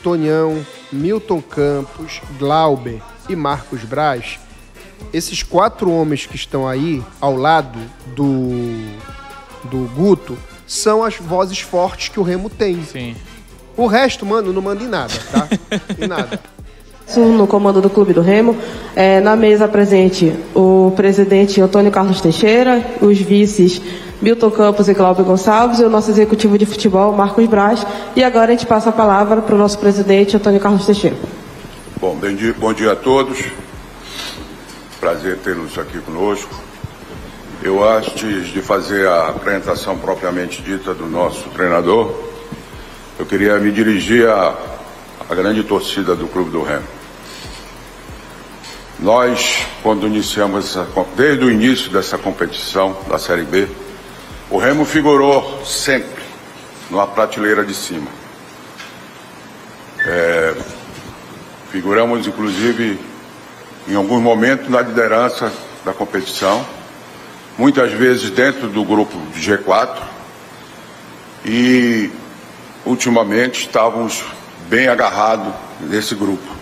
Tonião, Milton Campos, Glauber e Marcos Braz, esses 4 homens que estão aí ao lado do Guto são as vozes fortes que o Remo tem. Sim. O resto, mano, não manda em nada, tá? Em nada. No comando do Clube do Remo, na mesa presente o presidente Antônio Carlos Teixeira, os vices Milton Campos e Glauber Gonçalves e o nosso executivo de futebol, Marcos Braz. E agora a gente passa a palavra para o nosso presidente Antônio Carlos Teixeira. Bom dia a todos. Prazer tê-los aqui conosco. Eu, antes de fazer a apresentação propriamente dita do nosso treinador, eu queria me dirigir à grande torcida do Clube do Remo. Nós, quando iniciamos, desde o início dessa competição da Série B, o Remo figurou sempre numa prateleira de cima. Figuramos, inclusive, em alguns momentos na liderança da competição, muitas vezes dentro do grupo de G4 e, ultimamente, estávamos bem agarrados nesse grupo.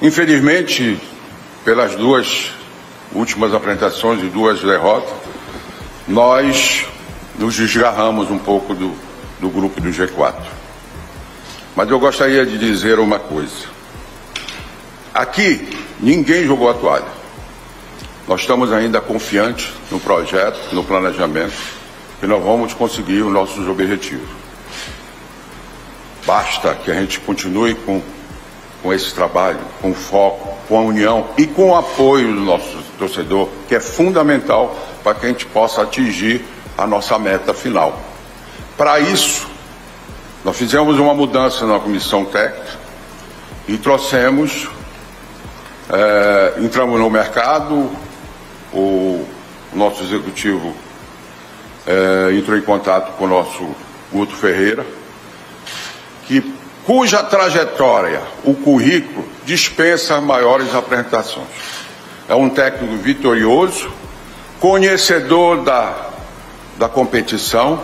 Infelizmente, pelas 2 últimas apresentações e 2 derrotas, nós nos desgarramos um pouco do grupo do G4. Mas eu gostaria de dizer uma coisa. Aqui, ninguém jogou a toalha. Nós estamos ainda confiantes no projeto, no planejamento, que nós vamos conseguir os nossos objetivos. Basta que a gente continue com esse trabalho, com foco, com a união e com o apoio do nosso torcedor, que é fundamental para que a gente possa atingir a nossa meta final. Para isso, nós fizemos uma mudança na comissão técnica e trouxemos, entramos no mercado, o nosso executivo entrou em contato com o nosso Guto Ferreira, cuja trajetória, o currículo, dispensa maiores apresentações. É um técnico vitorioso, conhecedor da competição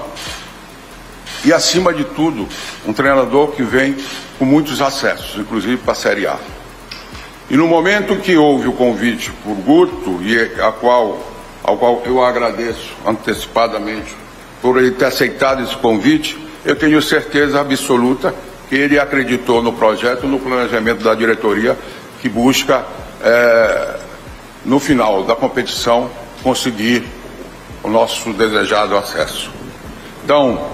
e, acima de tudo, um treinador que vem com muitos acessos, inclusive para a Série A. E no momento que houve o convite por Guto, ao qual eu agradeço antecipadamente por ele ter aceitado esse convite, eu tenho certeza absoluta que ele acreditou no projeto, no planejamento da diretoria, que busca, no final da competição, conseguir o nosso desejado acesso. Então,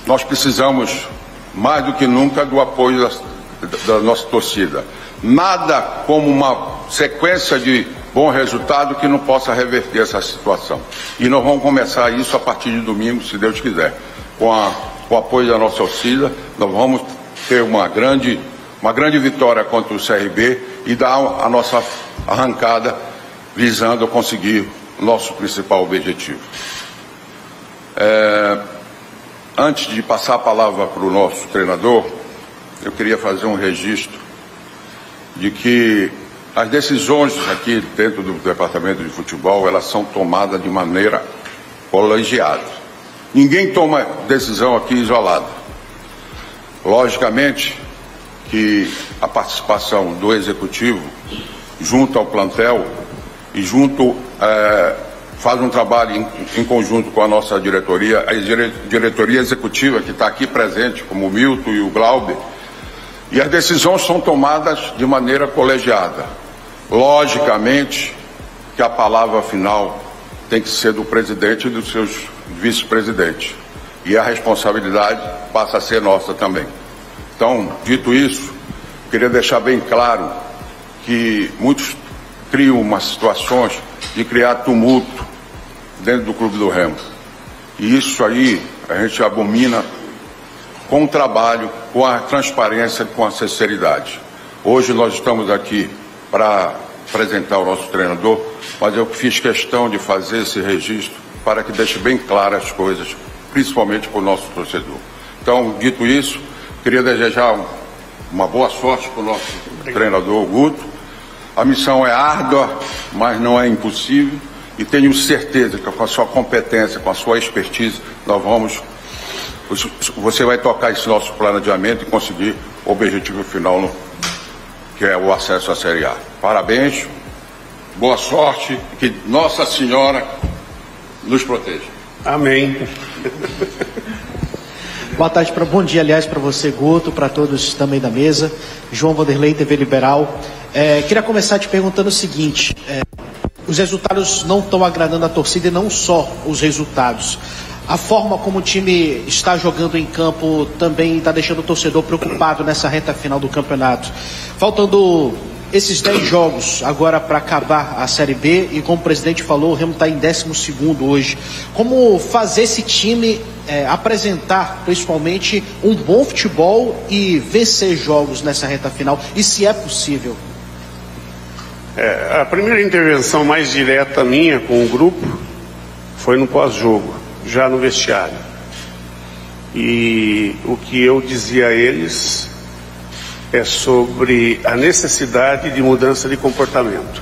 nós precisamos, mais do que nunca, do apoio da nossa torcida. Nada como uma sequência de bom resultado que não possa reverter essa situação. E nós vamos começar isso a partir de domingo, se Deus quiser. Com o apoio da nossa torcida, nós vamos ter uma grande vitória contra o CRB e dar a nossa arrancada visando conseguir o nosso principal objetivo. Antes de passar a palavra para o nosso treinador, eu queria fazer um registro de que as decisões aqui dentro do departamento de futebol, elas são tomadas de maneira colegiada. Ninguém toma decisão aqui isolada. Logicamente que a participação do executivo junto ao plantel e faz um trabalho em conjunto com a nossa diretoria, a diretoria executiva que está aqui presente, como o Milton e o Glauber, e as decisões são tomadas de maneira colegiada. Logicamente que a palavra final tem que ser do presidente e dos seus vice-presidentes. E a responsabilidade passa a ser nossa também. Então, dito isso, queria deixar bem claro que muitos criam umas situações de criar tumulto dentro do Clube do Remo. E isso aí a gente abomina com o trabalho, com a transparência, com a sinceridade. Hoje nós estamos aqui para apresentar o nosso treinador, mas eu fiz questão de fazer esse registro para que deixe bem claras as coisas, principalmente para o nosso torcedor. Então, dito isso, queria desejar uma boa sorte para o nosso treinador Guto. A missão é árdua, mas não é impossível, e tenho certeza que com a sua competência, com a sua expertise, nós vamos você vai tocar esse nosso planejamento e conseguir o objetivo final, que é o acesso à Série A. Parabéns, boa sorte, que Nossa Senhora nos proteja. Amém. Boa tarde, bom dia, aliás, para você, Guto, para todos também da mesa. João Vanderlei, TV Liberal. Queria começar te perguntando o seguinte: os resultados não estão agradando a torcida, e não só os resultados. A forma como o time está jogando em campo também está deixando o torcedor preocupado nessa reta final do campeonato. Faltando esses 10 jogos agora para acabar a Série B, e como o presidente falou, o Remo está em 12º hoje. Como fazer esse time apresentar principalmente um bom futebol e vencer jogos nessa reta final, e se é possível? A primeira intervenção mais direta minha com o grupo foi no pós-jogo, já no vestiário. E o que eu dizia a eles é sobre a necessidade de mudança de comportamento.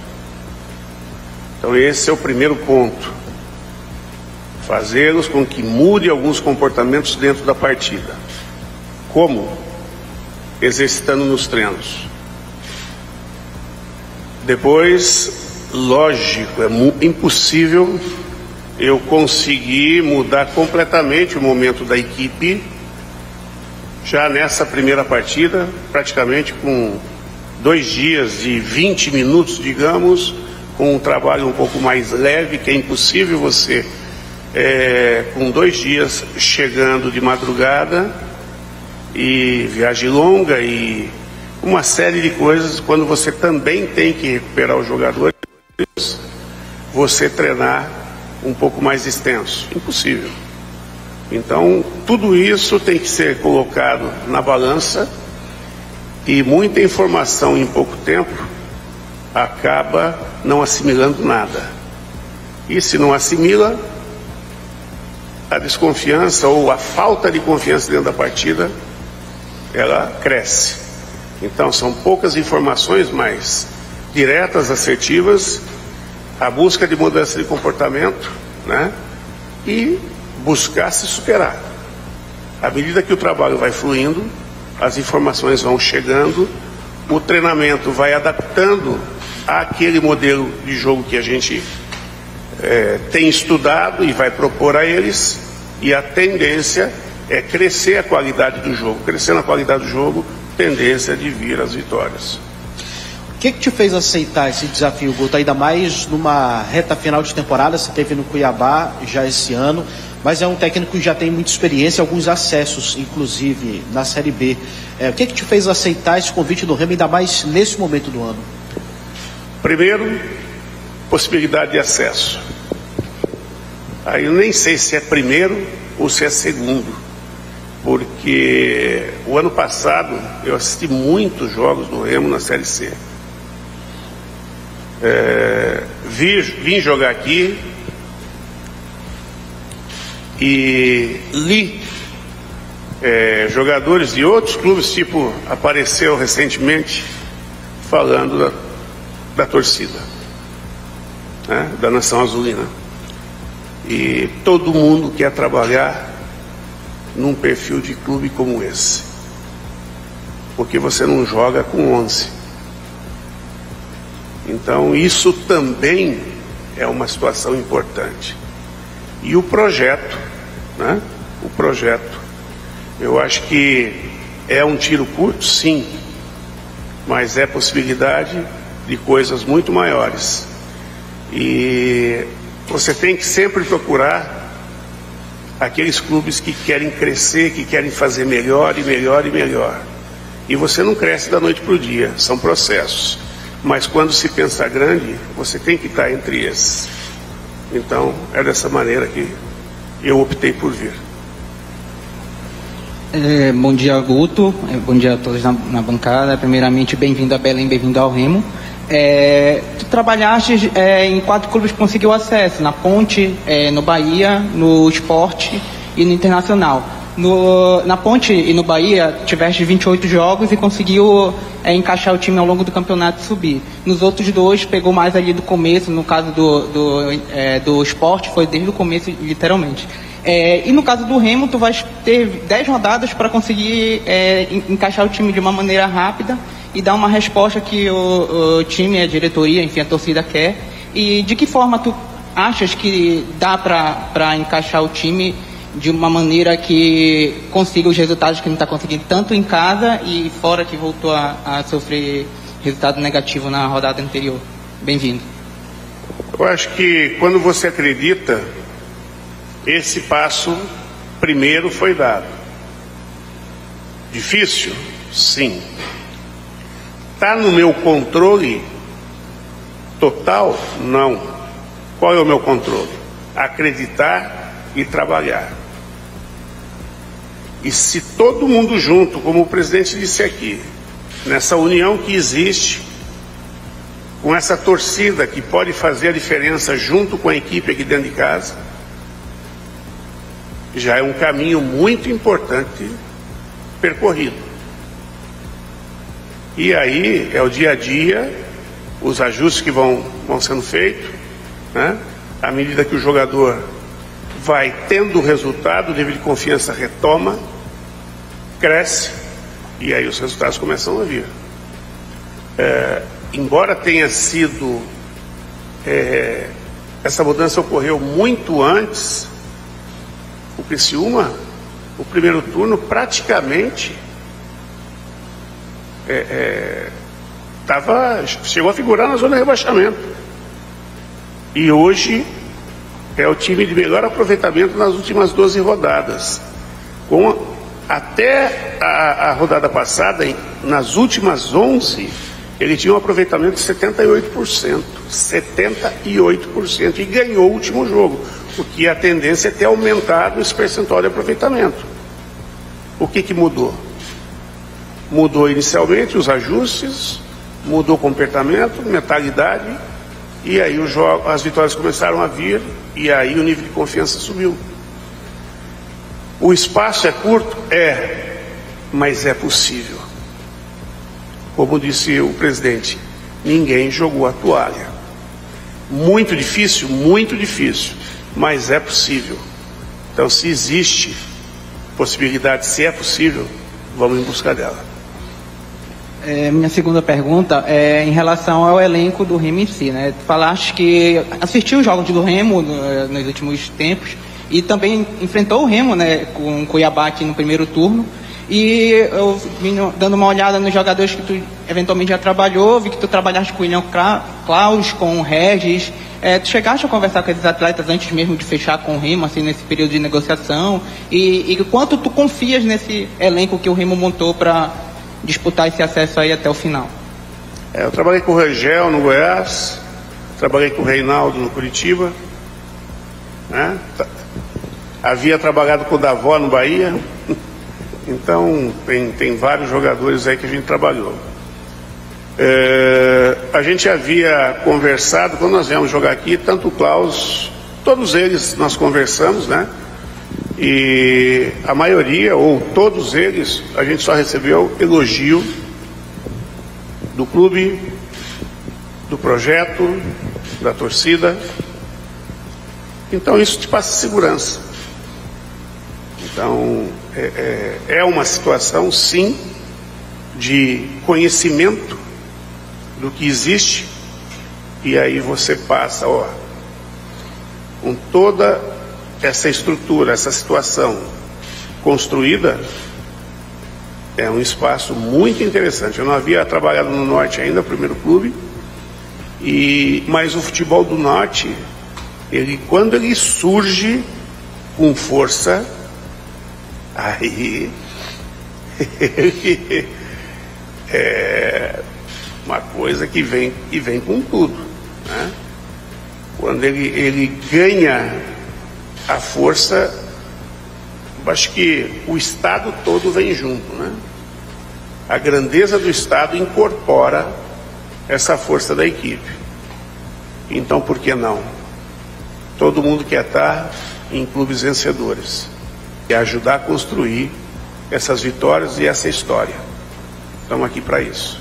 Então esse é o primeiro ponto. Fazê-los com que mude alguns comportamentos dentro da partida. Como? Exercitando nos treinos. Depois, lógico, é impossível eu conseguir mudar completamente o momento da equipe já nessa primeira partida, praticamente com 2 dias de 20 minutos, digamos, com um trabalho um pouco mais leve, que é impossível você, com 2 dias chegando de madrugada e viagem longa e uma série de coisas, quando você também tem que recuperar os jogadores, você treinar um pouco mais extenso. Impossível. Então, tudo isso tem que ser colocado na balança, e muita informação em pouco tempo acaba não assimilando nada. E se não assimila, a desconfiança ou a falta de confiança dentro da partida, ela cresce. Então, são poucas informações, mais diretas, assertivas, a busca de mudança de comportamento, né? E buscar se superar. À medida que o trabalho vai fluindo, as informações vão chegando, o treinamento vai adaptando àquele modelo de jogo que a gente tem estudado e vai propor a eles, e a tendência é crescer a qualidade do jogo. Crescendo a qualidade do jogo, tendência de vir as vitórias. O que te fez aceitar esse desafio, Guto? Ainda mais numa reta final de temporada, você teve no Cuiabá já esse ano, mas é um técnico que já tem muita experiência, alguns acessos, inclusive, na Série B. O que te fez aceitar esse convite do Remo, ainda mais nesse momento do ano? Primeiro, possibilidade de acesso. Aí eu nem sei se é primeiro ou se é segundo, porque o ano passado eu assisti muitos jogos do Remo na Série C. Vim jogar aqui e li jogadores de outros clubes, tipo, apareceu recentemente falando da torcida, né, da Nação Azulina. E todo mundo quer trabalhar num perfil de clube como esse, porque você não joga com 11. Então isso também é uma situação importante. E o projeto, né? O projeto, eu acho que é um tiro curto, sim, mas é possibilidade de coisas muito maiores. E você tem que sempre procurar aqueles clubes que querem crescer, que querem fazer melhor e melhor e melhor. E você não cresce da noite para o dia, são processos. Mas quando se pensa grande, você tem que estar entre esses. Então, é dessa maneira que eu optei por vir. Bom dia, Guto. Bom dia a todos na bancada. Primeiramente, bem-vindo a Belém, bem-vindo ao Remo. Tu trabalhaste em 4 clubes que conseguiu acesso, na Ponte, no Bahia, no Sport e no Internacional. Na Ponte e no Bahia, tiveste 28 jogos e conseguiu encaixar o time ao longo do campeonato e subir. Nos outros 2, pegou mais ali do começo, no caso do Sport, foi desde o começo, literalmente. E no caso do Remo, tu vai ter 10 rodadas para conseguir encaixar o time de uma maneira rápida e dar uma resposta que o time, a diretoria, enfim, a torcida quer. E de que forma tu achas que dá para encaixar o time de uma maneira que consiga os resultados que não está conseguindo, tanto em casa e fora, que voltou a sofrer resultado negativo na rodada anterior? Bem-vindo. Eu acho que quando você acredita, esse passo primeiro foi dado. Difícil? Sim. Está no meu controle total? Não. Qual é o meu controle? Acreditar e trabalhar. E se todo mundo junto, como o presidente disse aqui, nessa união que existe, com essa torcida que pode fazer a diferença junto com a equipe aqui dentro de casa, já é um caminho muito importante percorrido. E aí é o dia a dia, os ajustes que vão sendo feitos, né? À medida que o jogador vai tendo resultado, o nível de confiança retoma, cresce, e aí os resultados começam a vir. Embora tenha sido, essa mudança ocorreu muito antes, o Criciúma, o primeiro turno, praticamente chegou a figurar na zona de rebaixamento. E hoje é o time de melhor aproveitamento nas últimas 12 rodadas. Até a rodada passada, nas últimas 11, ele tinha um aproveitamento de 78%. 78%. E ganhou o último jogo. Porque a tendência é ter aumentado esse percentual de aproveitamento. O que mudou? Mudou inicialmente os ajustes, mudou o comportamento, mentalidade, e aí as vitórias começaram a vir, e aí o nível de confiança subiu. O espaço é curto? Mas é possível. Como disse o presidente, ninguém jogou a toalha. Muito difícil, mas é possível. Então, se existe possibilidade, se é possível, vamos em busca dela. Minha segunda pergunta é em relação ao elenco do Remo em si, né? Tu falaste que assistiu os jogos do Remo nos últimos tempos e também enfrentou o Remo, né, com o Cuiabá aqui no primeiro turno. E eu vim dando uma olhada nos jogadores que tu eventualmente já trabalhou, vi que tu trabalhaste com o William Klaus, com o Regis. Tu chegaste a conversar com esses atletas antes mesmo de fechar com o Remo, assim, nesse período de negociação? E quanto tu confias nesse elenco que o Remo montou para disputar esse acesso aí até o final? Eu trabalhei com o Rangel no Goiás, trabalhei com o Reinaldo no Curitiba, né? Havia trabalhado com o Davó no Bahia. Então tem vários jogadores aí que a gente trabalhou. A gente havia conversado, quando nós viemos jogar aqui, tanto o Klaus, todos eles nós conversamos, né? E a maioria, ou todos eles, a gente só recebeu elogio do clube, do projeto, da torcida. Então isso te passa segurança. Então é uma situação, sim, de conhecimento do que existe, e aí você passa, com toda essa estrutura, essa situação construída, é um espaço muito interessante. Eu não havia trabalhado no Norte ainda, primeiro clube, mas o futebol do Norte, quando ele surge com força, aí é uma coisa que vem com tudo, né? Quando ele ganha a força, acho que o Estado todo vem junto, né? A grandeza do Estado incorpora essa força da equipe. Então, por que não? Todo mundo quer estar em clubes vencedores e ajudar a construir essas vitórias e essa história. Estamos aqui para isso.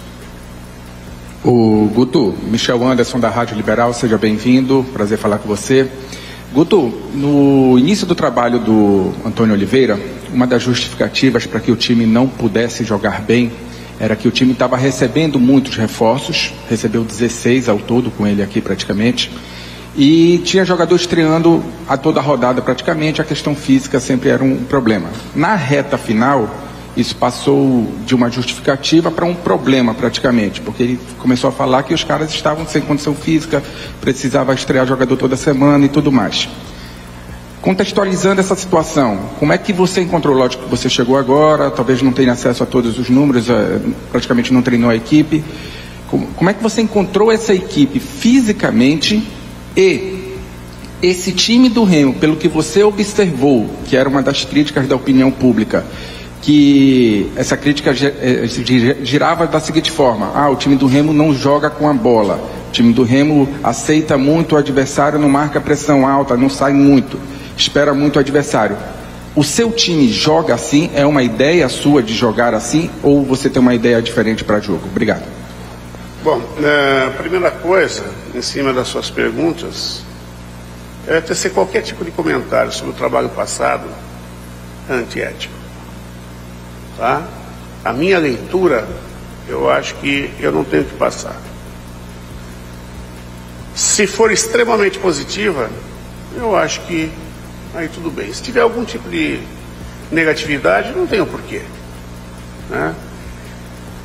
O Guto, Michel Anderson da Rádio Liberal, seja bem-vindo, prazer falar com você. Guto, no início do trabalho do Antônio Oliveira, uma das justificativas para que o time não pudesse jogar bem era que o time estava recebendo muitos reforços, recebeu 16 ao todo com ele aqui praticamente, e tinha jogadores treinando a toda a rodada praticamente, a questão física sempre era um problema. Na reta final, isso passou de uma justificativa para um problema praticamente, porque ele começou a falar que os caras estavam sem condição física, precisava estrear jogador toda semana e tudo mais. Contextualizando essa situação, como é que você encontrou? Lógico que você chegou agora, talvez não tenha acesso a todos os números, praticamente não treinou a equipe. Como é que você encontrou essa equipe fisicamente e esse time do Remo, pelo que você observou, que era uma das críticas da opinião pública, que essa crítica girava da seguinte forma: o time do Remo não joga com a bola, o time do Remo aceita muito o adversário, não marca pressão alta, não sai muito, espera muito o adversário. O seu time joga assim? É uma ideia sua de jogar assim? Ou você tem uma ideia diferente para jogo? Obrigado. Bom, a primeira coisa, em cima das suas perguntas, é tecer qualquer tipo de comentário sobre o trabalho passado antiético. Tá? A minha leitura, eu acho que eu não tenho que passar. Se for extremamente positiva, eu acho que aí tudo bem. Se tiver algum tipo de negatividade, não tem o porquê, né?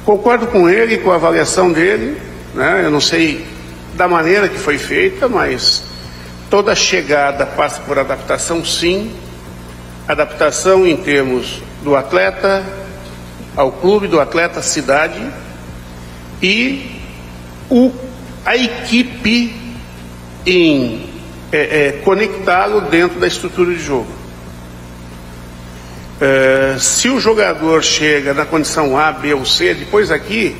Concordo com ele, com a avaliação dele, né? Eu não sei da maneira que foi feita, mas toda chegada passa por adaptação, sim. Adaptação em termos do atleta ao clube, do atleta à cidade, e a equipe em conectá-lo dentro da estrutura de jogo. Se o jogador chega na condição A, B ou C, depois aqui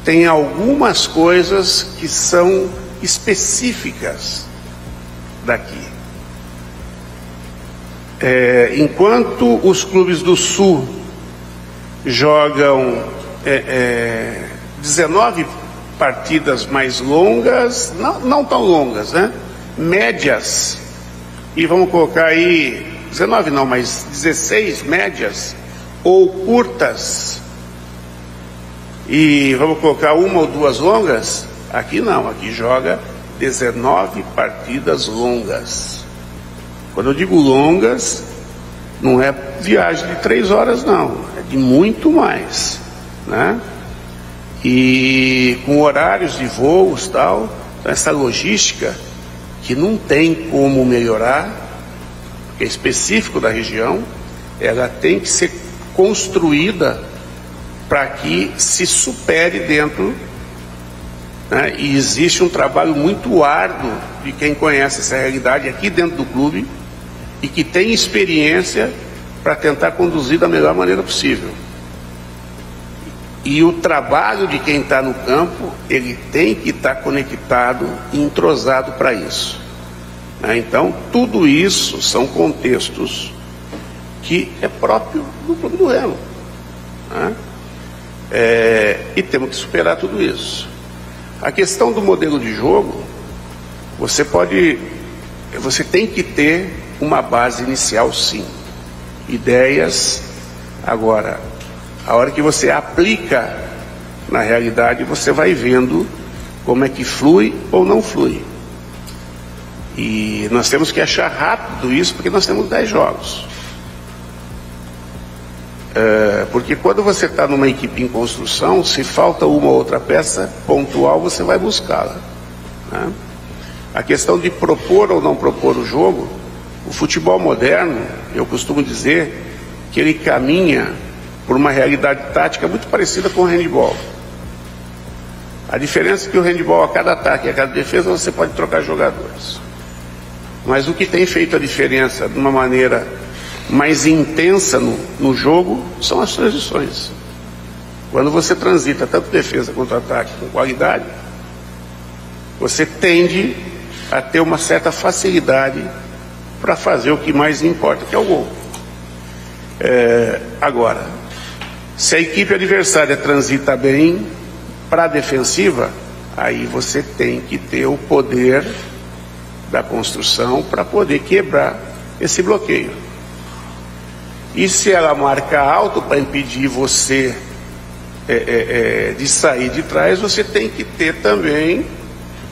tem algumas coisas que são específicas daqui. Enquanto os clubes do Sul jogam 19 partidas mais longas, não tão longas, né? Médias, e vamos colocar aí 19 não, mas 16 médias ou curtas, e vamos colocar uma ou duas longas. Aqui não, aqui joga 19 partidas longas. Quando eu digo longas, não é viagem de 3 horas não, é de muito mais, né? E com horários de voos, tal, essa logística que não tem como melhorar, que é específico da região, ela tem que ser construída para que se supere dentro, né? E existe um trabalho muito árduo de quem conhece essa realidade aqui dentro do clube e que tem experiência para tentar conduzir da melhor maneira possível. E o trabalho de quem está no campo, ele tem que estar conectado e entrosado para isso, né? Então, tudo isso são contextos que é próprio do Clube do Remo, né? E temos que superar tudo isso. A questão do modelo de jogo, você tem que ter uma base inicial, sim, ideias. Agora, a hora que você aplica na realidade, você vai vendo como é que flui ou não flui. E nós temos que achar rápido isso, porque nós temos 10 jogos. Porque quando você está numa equipe em construção, se falta uma ou outra peça pontual, você vai buscá-la, né? A questão de propor ou não propor o jogo, o futebol moderno, eu costumo dizer que ele caminha por uma realidade tática muito parecida com o handebol. A diferença é que o handebol, a cada ataque e a cada defesa, você pode trocar jogadores. Mas o que tem feito a diferença de uma maneira mais intensa no jogo são as transições. Quando você transita tanto defesa quanto ataque com qualidade, você tende a ter uma certa facilidade para fazer o que mais importa, que é o gol. Agora, se a equipe adversária transita bem para a defensiva, aí você tem que ter o poder da construção para poder quebrar esse bloqueio. E se ela marca alto para impedir você de sair de trás, você tem que ter também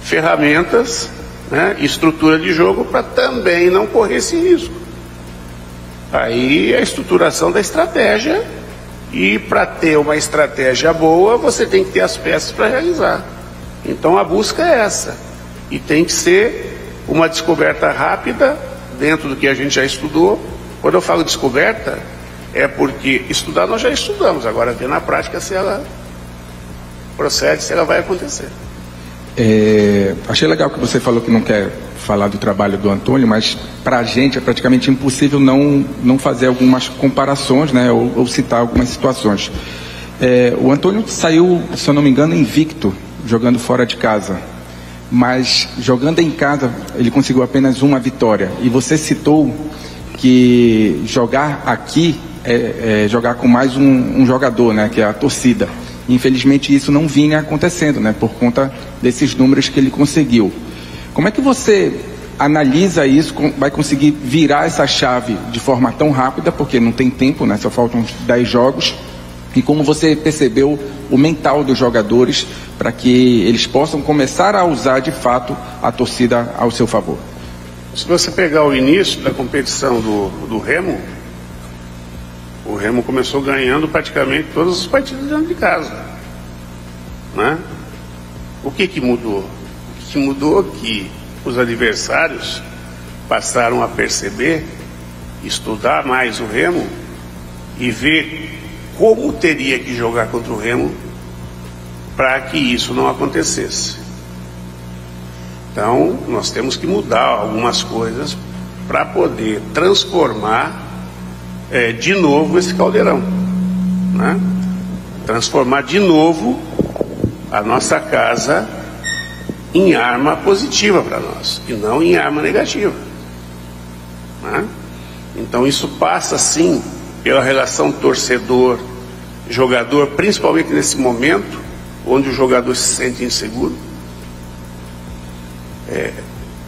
ferramentas, né, estrutura de jogo para também não correr esse risco. Aí a estruturação da estratégia, e para ter uma estratégia boa, você tem que ter as peças para realizar. Então a busca é essa, e tem que ser uma descoberta rápida dentro do que a gente já estudou. Quando eu falo descoberta, é porque estudar nós já estudamos, agora ver na prática se ela procede, se ela vai acontecer. Achei legal que você falou que não quer falar do trabalho do Antônio, mas para a gente é praticamente impossível não fazer algumas comparações, né, ou citar algumas situações. O Antônio saiu, se eu não me engano, invicto, jogando fora de casa, mas jogando em casa ele conseguiu apenas uma vitória. E você citou que jogar aqui é jogar com mais um jogador, né, que é a torcida. Infelizmente isso não vinha acontecendo, né, por conta desses números que ele conseguiu. Como é que você analisa isso, vai conseguir virar essa chave de forma tão rápida, porque não tem tempo, né, só faltam uns 10 jogos, e como você percebeu o mental dos jogadores para que eles possam começar a usar de fato a torcida ao seu favor? Se você pegar o início da competição do Remo, o Remo começou ganhando praticamente todas as partidas dentro de casa, né? O que mudou? O que mudou é que os adversários passaram a perceber, estudar mais o Remo e ver como teria que jogar contra o Remo para que isso não acontecesse. Então, nós temos que mudar algumas coisas para poder transformar de novo esse caldeirão, né? Transformar de novo a nossa casa em arma positiva para nós e não em arma negativa, né? Então isso passa sim pela relação torcedor-jogador, principalmente nesse momento onde o jogador se sente inseguro.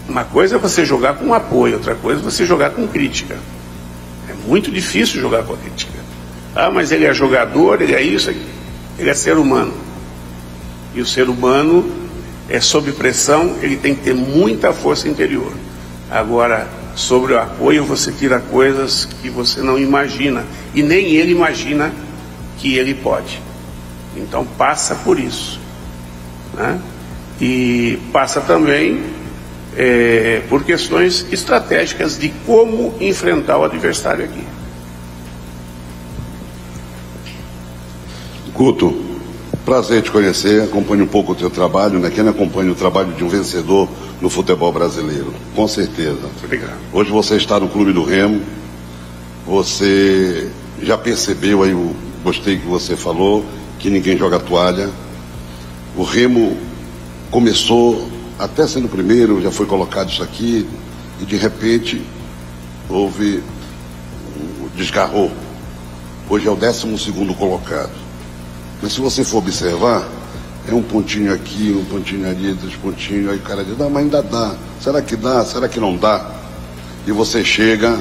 Uma coisa é você jogar com apoio, outra coisa é você jogar com crítica. É muito difícil jogar com a crítica. Ah, mas ele é jogador, ele é isso, ele é ser humano. E o ser humano sob pressão, ele tem que ter muita força interior. Agora, sobre o apoio, você tira coisas que você não imagina, e nem ele imagina que ele pode. Então passa por isso, né? E passa também por questões estratégicas de como enfrentar o adversário aqui. Guto, prazer te conhecer, acompanho um pouco o teu trabalho, né? Quem acompanha o trabalho de um vencedor no futebol brasileiro, com certeza. Obrigado. Hoje você está no Clube do Remo, você já percebeu aí, gostei que você falou, que ninguém joga toalha. O Remo começou até sendo o primeiro, já foi colocado isso aqui, e de repente houve desgarrou. Hoje é o 12º colocado. Mas se você for observar, é um pontinho aqui, um pontinho ali, 2 pontinhos, aí o cara diz, mas ainda dá. Será que dá? Será que não dá? E você chega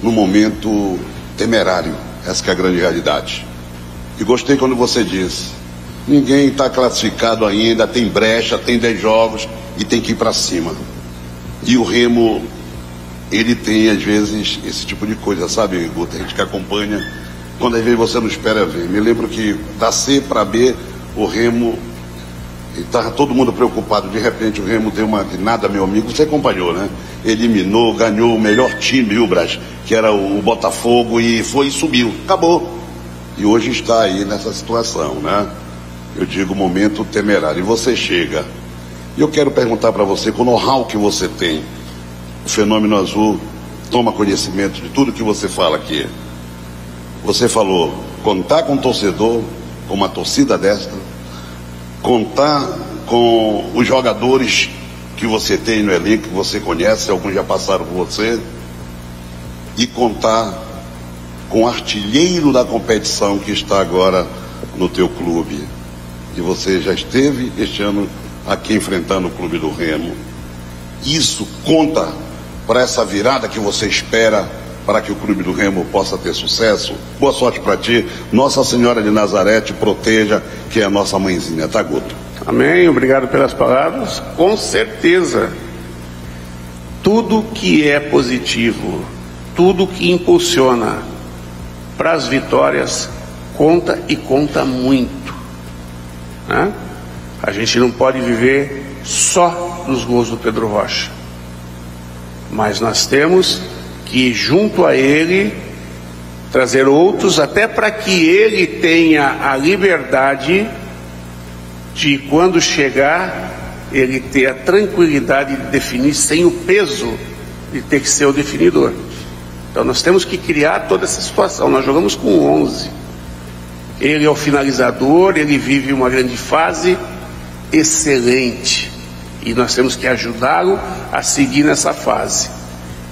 num momento temerário. Essa que é a grande realidade. E gostei quando você disse, ninguém está classificado ainda, tem brecha, tem 10 jogos e tem que ir para cima. E o Remo, ele tem às vezes esse tipo de coisa, sabe, Guto? A gente que acompanha, quando às vezes você não espera ver. Me lembro que da C para B, o Remo, estava todo mundo preocupado. De repente o Remo deu uma guinada, meu amigo, você acompanhou, né? Eliminou, ganhou o melhor time, viu, Brás? Que era o Botafogo, e foi e subiu, acabou. E hoje está aí nessa situação, né? Eu digo momento temerário. E você chega. E eu quero perguntar para você, com o know-how que você tem, o Fenômeno Azul toma conhecimento de tudo que você fala aqui. Você falou, contar com um torcedor, com uma torcida desta, contar com os jogadores que você tem no elenco, que você conhece, alguns já passaram por você, e contar com o artilheiro da competição que está agora no teu clube. E você já esteve este ano aqui enfrentando o Clube do Remo. isso conta para essa virada que você espera para que o Clube do Remo possa ter sucesso? Boa sorte para ti. Nossa Senhora de Nazaré te proteja, que é a nossa mãezinha, tá, Guto? Amém, obrigado pelas palavras. Com certeza, tudo que é positivo, tudo que impulsiona para as vitórias, conta e conta muito, né? A gente não pode viver só dos gols do Pedro Rocha, mas nós temos que, junto a ele, trazer outros, até para que ele tenha a liberdade de, quando chegar, ele ter a tranquilidade de definir sem o peso de ter que ser o definidor. Então nós temos que criar toda essa situação. Nós jogamos com 11. Ele é o finalizador, ele vive uma grande fase excelente. E nós temos que ajudá-lo a seguir nessa fase.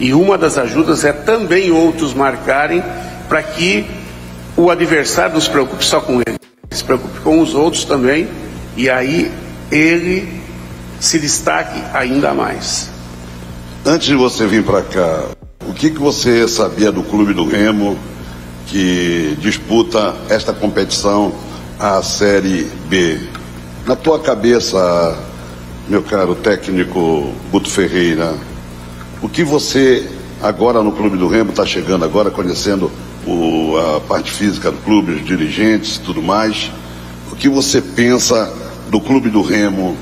E uma das ajudas é também outros marcarem, para que o adversário não se preocupe só com ele, se preocupe com os outros também, e aí ele se destaque ainda mais. Antes de você vir para cá, o que você sabia do Clube do Remo, que disputa esta competição, a Série B? Na tua cabeça, meu caro técnico Guto Ferreira, o que você agora no Clube do Remo está chegando agora, conhecendo a parte física do clube, os dirigentes e tudo mais, o que você pensa do Clube do Remo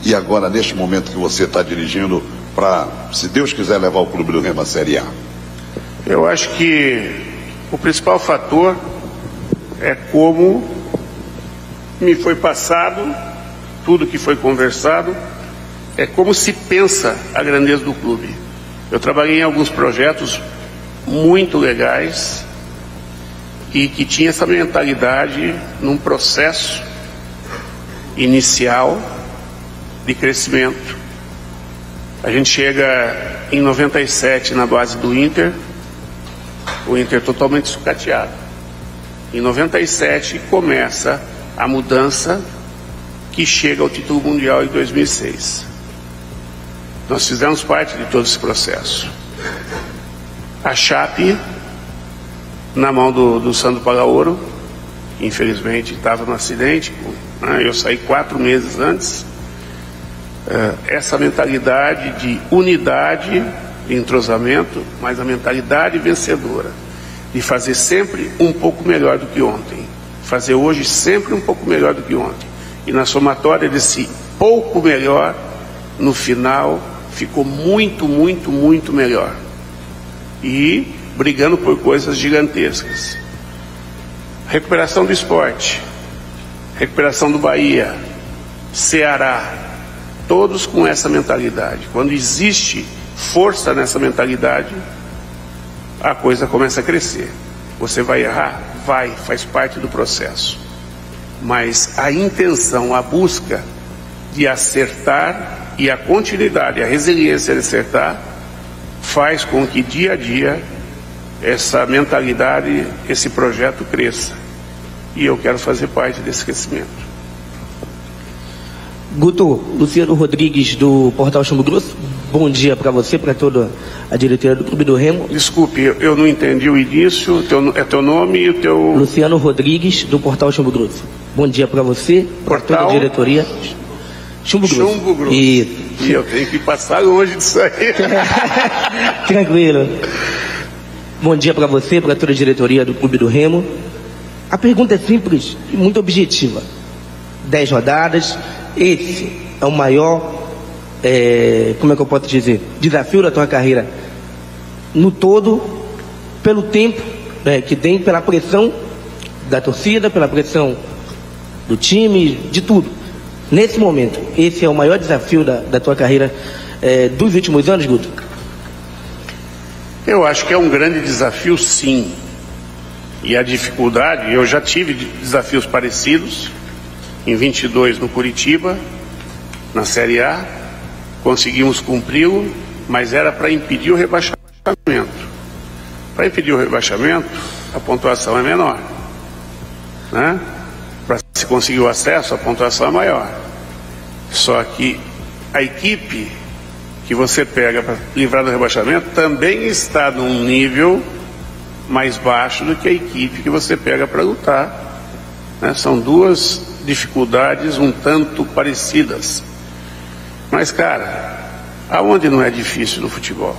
e agora neste momento que você está dirigindo para, se Deus quiser, levar o Clube do Remo à Série A? Eu acho que o principal fator é como me foi passado, tudo que foi conversado, é como se pensa a grandeza do clube. Eu trabalhei em alguns projetos muito legais e que tinha essa mentalidade num processo inicial de crescimento. A gente chega em 97 na base do Inter, o Inter totalmente sucateado. Em 97 começa a mudança que chega ao título mundial em 2006. Nós fizemos parte de todo esse processo. A Chape, na mão do Sandro Palaoro, infelizmente estava no acidente, né? Eu saí 4 meses antes. Essa mentalidade de unidade, de entrosamento, mas a mentalidade vencedora, de fazer sempre um pouco melhor do que ontem, fazer hoje sempre um pouco melhor do que ontem, e na somatória desse pouco melhor, no final ficou muito, muito, muito melhor, e brigando por coisas gigantescas. Recuperação do esporte, recuperação do Bahia, Ceará, todos com essa mentalidade. Quando existe força nessa mentalidade, a coisa começa a crescer. Você vai errar? Vai, faz parte do processo. Mas a intenção, a busca de acertar e a continuidade, a resiliência de acertar, faz com que dia a dia essa mentalidade, esse projeto cresça. E eu quero fazer parte desse crescimento. Guto, Luciano Rodrigues do Portal Chumbo Grosso, bom dia para você, para toda a diretoria do Clube do Remo. Desculpe, eu não entendi o início, é teu nome e o teu... Luciano Rodrigues do Portal Chumbo Grosso, bom dia para você, para toda a diretoria. Chumbo Grosso. Chumbo Grosso. Isso. E eu tenho que passar longe disso aí. Tranquilo. Bom dia para você, para toda a diretoria do Clube do Remo. A pergunta é simples e muito objetiva. 10 rodadas, esse é o maior, como é que eu posso dizer, desafio da tua carreira no todo, pelo tempo que tem, pela pressão da torcida, pela pressão do time, de tudo. Nesse momento, esse é o maior desafio da tua carreira dos últimos anos, Guto? Eu acho que é um grande desafio, sim. E a dificuldade, eu já tive desafios parecidos, em 22 no Curitiba, na Série A, conseguimos cumpri-lo, mas era para impedir o rebaixamento. Para impedir o rebaixamento, a pontuação é menor, né? Para se conseguir o acesso, a pontuação é maior. Só que a equipe que você pega para livrar do rebaixamento também está num nível mais baixo do que a equipe que você pega para lutar, né? São duas dificuldades um tanto parecidas. Mas, cara, aonde não é difícil no futebol?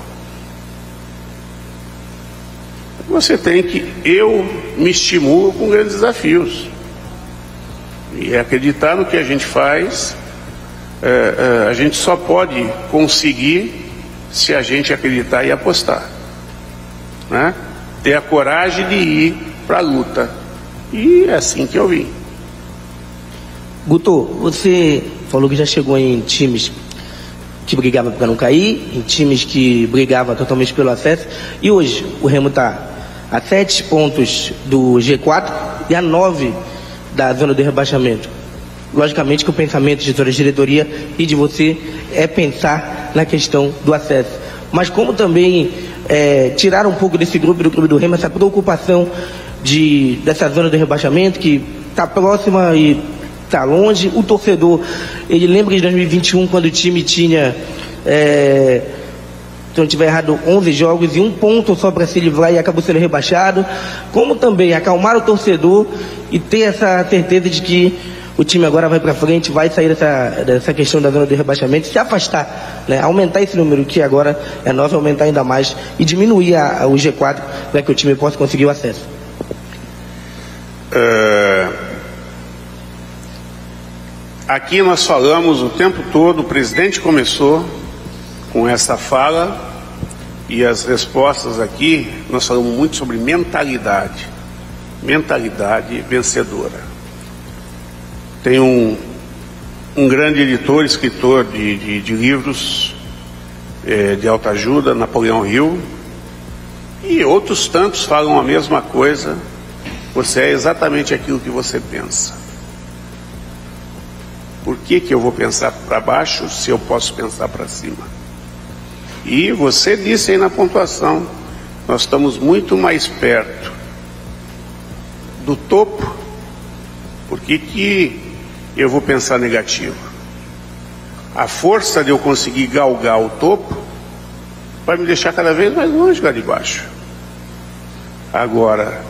Você tem que... Eu me estimulo com grandes desafios. E acreditar no que a gente faz, a gente só pode conseguir se a gente acreditar e apostar, né? Ter a coragem de ir para a luta. E é assim que eu vim. Guto, você falou que já chegou em times que brigavam para não cair, em times que brigavam totalmente pelo acesso, e hoje o Remo está a 7 pontos do G4 e a 9 da zona de rebaixamento. Logicamente que o pensamento de toda a diretoria e de você é pensar na questão do acesso. Mas como também tirar um pouco desse grupo do Clube do Remo essa preocupação dessa zona de rebaixamento que está próxima e está longe. O torcedor, ele lembra de 2021, quando o time tinha, se não estiver errado, 11 jogos e 1 ponto só para se livrar e acabou sendo rebaixado. Como também acalmar o torcedor e ter essa certeza de que o time agora vai para frente, vai sair dessa questão da zona de rebaixamento, se afastar, né? Aumentar esse número que agora é 9, aumentar ainda mais e diminuir o G4 para que o time possa conseguir o acesso. Aqui nós falamos o tempo todo, o presidente começou com essa fala e as respostas aqui, nós falamos muito sobre mentalidade vencedora. Tem um grande editor, escritor de livros de autoajuda, Napoleão Hill, e outros tantos falam a mesma coisa. Você é exatamente aquilo que você pensa. Por que eu vou pensar para baixo se eu posso pensar para cima? E você disse aí na pontuação, nós estamos muito mais perto do topo. Por que eu vou pensar negativo? A força de eu conseguir galgar o topo vai me deixar cada vez mais longe lá de baixo. Agora,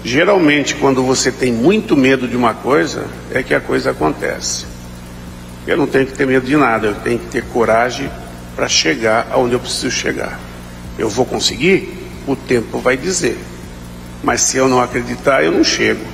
geralmente quando você tem muito medo de uma coisa, é que a coisa acontece. Eu não tenho que ter medo de nada, eu tenho que ter coragem para chegar aonde eu preciso chegar. Eu vou conseguir? O tempo vai dizer. Mas se eu não acreditar, eu não chego.